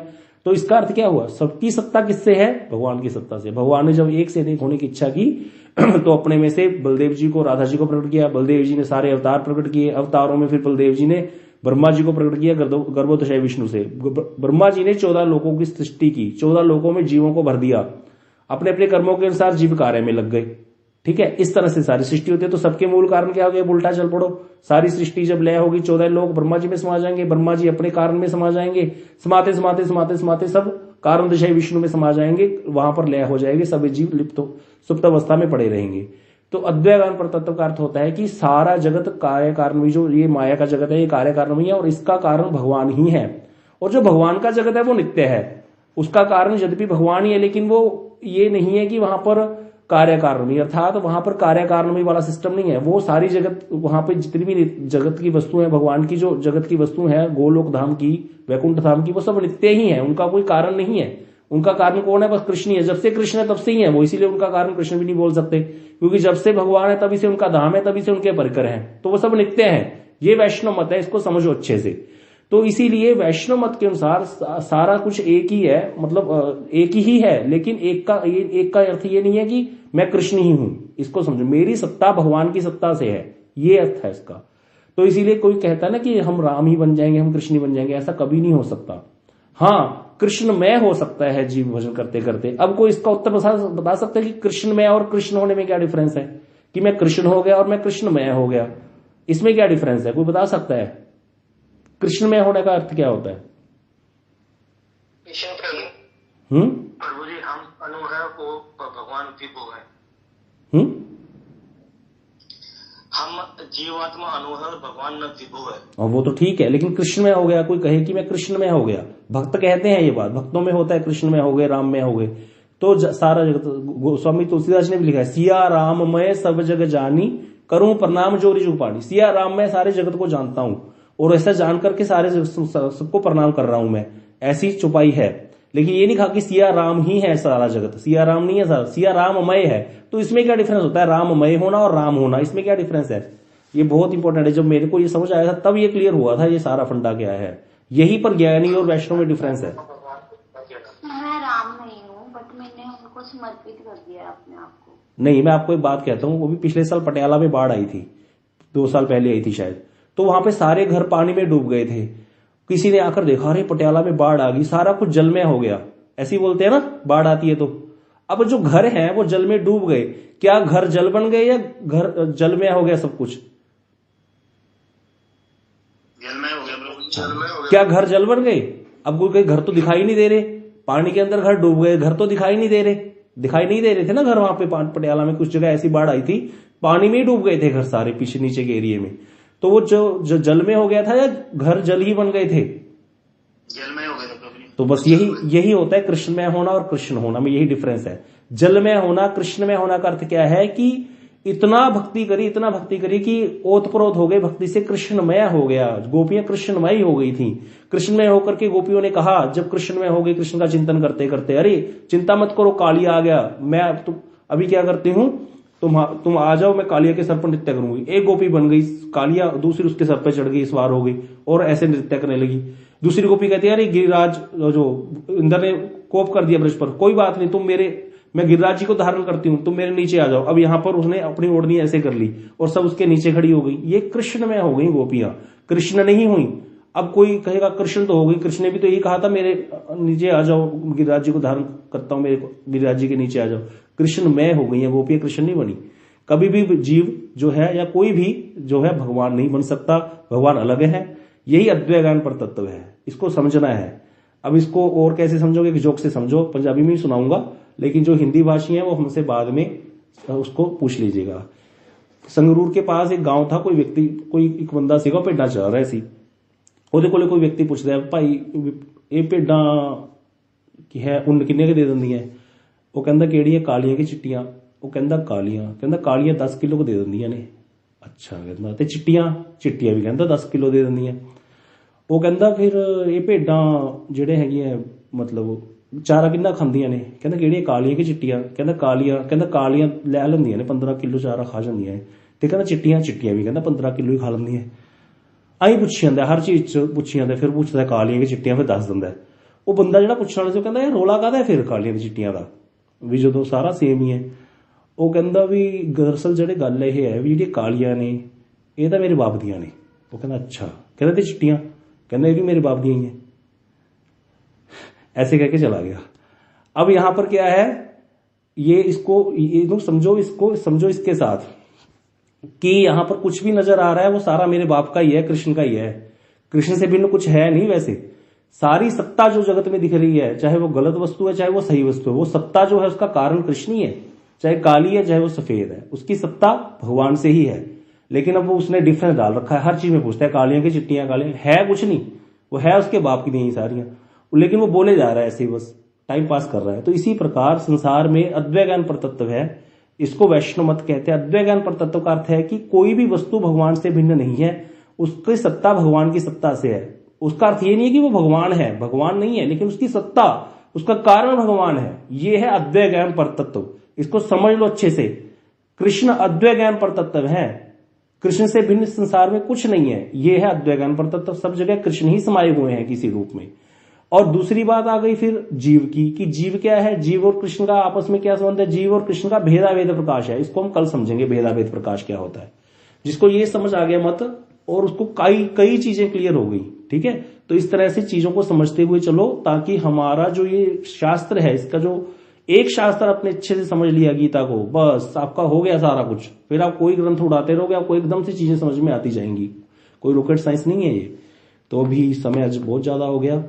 तो इसका अर्थ क्या हुआ? सबकी सत्ता किससे है? भगवान की सत्ता से। भगवान ने जब एक से अनेक होने की इच्छा की तो अपने में से बलदेव जी को, राधा जी को प्रकट किया। बलदेव जी ने सारे अवतार प्रकट किए, अवतारों में फिर बलदेव जी ने ब्रह्मा जी को प्रकट किया गर्भोदशय विष्णु से। ब्रह्मा जी ने 14 लोकों की सृष्टि की, 14 लोकों में जीवों को भर दिया, अपने अपने कर्मों के अनुसार जीव कार्य में लग गए, ठीक है। इस तरह से सारी सृष्टि होती है। तो सबके मूल कारण क्या हो गया? उल्टा चल पड़ो, सारी सृष्टि जब लय होगी 14 लोग ब्रह्मा जी में समा जाएंगे, ब्रह्मा जी अपने कारण में समा जाएंगे, समाते समाते समाते समाते सब कारण दशा विष्णु में समा जाएंगे, वहां पर लय हो जाएंगे, सभी जीव लिप्त सुप्त अवस्था में पड़े रहेंगे। तो अद्वैत ज्ञान परतत्व का अर्थ होता है कि सारा जगत कार्य कारण में, जो ये माया का जगत है ये कार्य कारण में है, और इसका कारण भगवान ही है। और जो भगवान का जगत है वो नित्य है, उसका कारण यद्यपि भगवान ही है, लेकिन वो ये नहीं है कि वहां पर कार्य कारणमयी, अर्थात वहां पर कार्य कारणमयी वाला सिस्टम नहीं है। वो सारी जगत, वहां पे जितनी भी जगत की वस्तु है, भगवान की जो जगत की वस्तु है, गोलोक धाम की, वैकुंठ धाम की, वो सब नित्य ही है, उनका कोई कारण नहीं है। उनका कारण कौन है? बस कृष्ण ही है। जब से कृष्ण है तब से ही है वो, इसीलिए उनका कारण कृष्ण भी नहीं बोल सकते, क्योंकि जब से भगवान है तभी से उनका धाम है, तभी से उनके परिकर है, तो वो सब नित्य है। ये वैष्णव मत है, इसको समझो अच्छे से। तो इसीलिए वैष्णव मत के अनुसार सारा कुछ एक ही है, मतलब एक ही है, लेकिन एक का अर्थ ये नहीं है कि मैं कृष्ण ही हूं, इसको समझो। मेरी सत्ता भगवान की सत्ता से है, ये अर्थ है इसका। तो इसीलिए कोई कहता है ना कि हम राम ही बन जाएंगे, हम कृष्ण ही बन जाएंगे, ऐसा कभी नहीं हो सकता। हाँ, कृष्णमय हो सकता है जीव भजन करते करते। अब कोई इसका उत्तर बता सकता है कि कृष्णमय और कृष्ण होने में क्या डिफरेंस है, कि मैं कृष्ण हो गया और मैं कृष्णमय हो गया, इसमें क्या डिफरेंस है? कोई बता सकता है? कृष्णमय होने का अर्थ क्या होता है? प्रभु जी, हम अनु है, वो भगवान विभु है। हम जीवात्मा अनु है और भगवान न विभु है। और वो तो ठीक है, लेकिन कृष्णमय हो गया, कोई कहे कि मैं कृष्णमय हो गया, भक्त कहते हैं ये बात, भक्तों में होता है कृष्णमय हो गए, राममय हो गए। तो सारा जगत, गोस्वामी तुलसीदास ने भी लिखा है, सिया राममय सब जग जानी, करूं प्रणाम जोरी जुपानी। सिया राम मैं सारे जगत को जानता हूं, और ऐसा जान करके सारे सबको प्रणाम कर रहा हूं मैं, ऐसी चुपाई है। लेकिन ये नहीं कहा कि सिया राम ही है सारा जगत, सिया राम नहीं है सारा, सिया राममय है। तो इसमें क्या डिफरेंस होता है? राममय होना और राम होना, इसमें क्या डिफरेंस है? ये बहुत इंपॉर्टेंट है। जब मेरे को ये समझ आया था तब ये क्लियर हुआ था ये सारा फंडा क्या है। यही पर ज्ञानी और वैष्णव में डिफरेंस है। मैं राम नहीं हूँ, बट मैंने उनको समर्पित कर दिया अपने आप को। नहीं, मैं आपको एक बात कहता हूँ, वो भी पिछले साल पटियाला में बाढ़ आई थी, 2 साल पहले आई थी शायद, तो वहां पे सारे घर पानी में डूब गए थे। किसी ने आकर देखा, अरे पटियाला में बाढ़ आ गई, सारा कुछ जलमय हो गया। ऐसे ही बोलते हैं ना, बाढ़ आती है तो। अब जो घर हैं वो जल में डूब गए, क्या घर जल बन गए या घर जलमय हो गया सब कुछ? जलमय हो गया प्रभु, जलमय हो गया। क्या घर जल बन गए? अब कोई घर तो दिखाई नहीं दे रहे, पानी के अंदर घर डूब गए, घर तो दिखाई नहीं दे रहे थे ना घर। वहां पे पटियाला में कुछ जगह ऐसी बाढ़ आई थी, पानी में ही डूब गए थे घर सारे, पीछे नीचे के एरिया में। तो वो जो जल में हो गया था या घर जल ही बन गए थे? जलमय हो गए थे प्रभु। तो बस यही होता है कृष्णमय होना और कृष्ण होना में, यही डिफरेंस है। जलमय होना, कृष्णमय होना का अर्थ क्या है कि इतना भक्ति करी कि ओतप्रोत हो गए भक्ति से, कृष्णमय हो गया। गोपियां कृष्णमय हो गई थी। कृष्णमय होकर के गोपियों ने कहा, जब कृष्णमय हो गए, कृष्ण का चिंतन करते करते, अरे चिंता मत करो, कालिया आ गया, मैं अभी क्या करती हूँ, तुम आ जाओ, मैं कालिया के सर पर नृत्य करूंगी। एक गोपी बन गई कालिया, दूसरी उसके सर पर चढ़ गई, सवार हो गई और ऐसे नृत्य करने लगी। दूसरी गोपी कहती है, अरे गिरिराज, जो इंद्र ने कोप कर दिया ब्रज पर, कोई बात नहीं, मैं गिरिराज जी को धारण करती हूँ, तुम मेरे नीचे आ जाओ। अब यहाँ पर उसने अपनी ओढ़नी ऐसे कर ली और सब उसके नीचे खड़ी हो गई। ये कृष्ण में हो गई गोपियां, कृष्ण नहीं हुई। अब कोई कहेगा कृष्ण तो हो गई, कृष्ण ने भी तो यही कहा था, मेरे नीचे आ जाओ, गिरिराज जी को धारण करता हूं, मेरे को गिरिराज जी के नीचे आ जाओ। कृष्ण में हो गई है गोपियां, कृष्ण नहीं बनी। कभी भी जीव जो है या कोई भी जो है भगवान नहीं बन सकता, भगवान अलग है। यही अद्वैत ज्ञान पर तत्व है, इसको समझना है। अब इसको और कैसे समझोगे? कि जोक से समझो, पंजाबी में ही सुनाऊंगा, लेकिन जो हिंदी भाषी है वो हमसे बाद में उसको पूछ लीजिएगा। संगरूर के पास एक गांव था, कोई एक बंदा सीगा, भेडा चल रहा सी। ਉਹਦੇ ਕੋਲੇ ਕੋਈ ਵਿਅਕਤੀ ਪੁੱਛਦਾ ਹੈ, ਭਾਈ ਇਹ ਭੇਡਾਂ ਕੀ ਹੈ ਉੱਨ ਕਿੰਨੇ ਕੁ ਦੇ ਦਿੰਦੀਆਂ? ਉਹ ਕਹਿੰਦਾ ਕਿਹੜੀਆਂ, ਕਾਲੀਆਂ ਕਿ ਚਿੱਟੀਆਂ? ਉਹ ਕਹਿੰਦਾ ਕਾਲੀਆਂ। ਕਹਿੰਦਾ ਕਾਲੀਆਂ 10 ਕਿਲੋ ਕੁ ਦੇ ਦਿੰਦੀਆਂ ਨੇ। ਅੱਛਾ, ਕਹਿੰਦਾ ਤੇ ਚਿੱਟੀਆਂ ਵੀ ਕਹਿੰਦਾ 10 ਕਿਲੋ ਦੇ ਦਿੰਦੀਆਂ। ਉਹ ਕਹਿੰਦਾ ਫਿਰ ਇਹ ਭੇਡਾਂ ਜਿਹੜੇ ਹੈਗੀਆਂ ਮਤਲਬ ਚਾਰਾ ਕਿੰਨਾ ਖਾਂਦੀਆਂ ਨੇ? ਕਹਿੰਦਾ ਕਿਹੜੀਆਂ, ਕਾਲੀਆਂ ਕਿ ਚਿੱਟੀਆਂ? ਕਹਿੰਦਾ ਕਾਲੀਆਂ ਲੈ ਲੈਂਦੀਆਂ ਨੇ, 15 ਕਿਲੋ ਚਾਰਾ ਖਾ ਜਾਂਦੀਆਂ। ਤੇ ਕਹਿੰਦਾ ਚਿੱਟੀਆਂ ਵੀ ਕਹਿੰਦਾ 15 ਕਿਲੋ ਹੀ ਖਾ ਲੈਂਦੀਆਂ। ਆਈ ਪੁੱਛੀ ਜਾਂਦਾ, ਹਰ ਚੀਜ਼ ਚ ਪੁੱਛੀ ਜਾਂਦਾ। ਫਿਰ ਪੁੱਛਦਾ ਕਾਲੀਆਂ ਕਿ ਚਿੱਟੀਆਂ, ਫਿਰ ਦੱਸ ਦਿੰਦਾ। ਉਹ ਬੰਦਾ ਜਿਹੜਾ ਪੁੱਛਣ ਵਾਲਾ ਸੀ ਉਹ ਕਹਿੰਦਾ ਇਹ ਰੋਲਾ ਕਾਹਦਾ ਫਿਰ ਕਾਲੀਆਂ ਤੇ ਚਿੱਟੀਆਂ ਦਾ, ਵੀ ਜਦੋਂ ਸਾਰਾ ਸੇਮ ਹੀ ਹੈ। ਉਹ ਕਹਿੰਦਾ ਵੀ ਦਰਅਸਲ ਜਿਹੜੇ ਗੱਲ ਇਹ ਹੈ ਵੀ ਜਿਹੜੀਆਂ ਕਾਲੀਆਂ ਨੇ ਇਹ ਤਾਂ ਮੇਰੇ ਬਾਪ ਦੀਆਂ ਨੇ। ਉਹ ਕਹਿੰਦਾ ਅੱਛਾ। ਕਹਿੰਦਾ ਤੇ ਚਿੱਟੀਆਂ? ਕਹਿੰਦਾ ये भी मेरे बाप दी ही है। ऐसे कहके चला गया। अब यहां पर क्या है, ये समझो इसके साथ कि यहां पर कुछ भी नजर आ रहा है वो सारा मेरे बाप का ही है, कृष्ण का ही है। कृष्ण से भिन्न कुछ है नहीं। वैसे सारी सत्ता जो जगत में दिख रही है, चाहे वो गलत वस्तु है चाहे वो सही वस्तु है, वो सत्ता जो है उसका कारण कृष्ण ही है। चाहे काली है चाहे वो सफेद है, उसकी सत्ता भगवान से ही है। लेकिन अब वो उसने डिफरेंस डाल रखा है, हर चीज में पूछता है कालियां की चिट्टियां, कालियां है कुछ नहीं, वो है उसके बाप की नहीं सारियां, लेकिन वो बोले जा रहा है ऐसे ही, बस टाइम पास कर रहा है। तो इसी प्रकार संसार में अद्वैत ज्ञान पर तत्व है, इसको वैष्णव मत कहते हैं। अद्वैत ज्ञान पर तत्व का अर्थ है कि कोई भी वस्तु भगवान से भिन्न नहीं है, उसकी सत्ता भगवान की सत्ता से है। उसका अर्थ ये नहीं है कि वो भगवान है, भगवान नहीं है, लेकिन उसकी सत्ता, उसका कारण भगवान है। ये है अद्वैत ज्ञान पर तत्व। इसको समझ लो अच्छे से। कृष्ण अद्वैत ज्ञान पर तत्व है। कृष्ण से भिन्न संसार में कुछ नहीं है। ये है अद्वैत ज्ञान पर तत्व। सब जगह कृष्ण ही समाये हुए हैं किसी रूप में। और दूसरी बात आ गई फिर जीव की, कि जीव क्या है, जीव और कृष्ण का आपस में क्या संबंध है। जीव और कृष्ण का भेदाभेद प्रकाश है। इसको हम कल समझेंगे, भेदाभेद प्रकाश क्या होता है। जिसको ये समझ आ गया मत, और उसको कई चीजें क्लियर हो गई। ठीक है, तो इस तरह से चीजों को समझते हुए चलो, ताकि हमारा जो ये शास्त्र है, इसका जो एक शास्त्र अपने अच्छे से समझ लिया गीता को, बस आपका हो गया सारा कुछ। फिर आप कोई ग्रंथ उड़ाते रहोगे, आपको एकदम से चीजें समझ में आती जाएंगी। कोई रॉकेट साइंस नहीं है ये। तो अभी समय आज बहुत ज्यादा हो गया।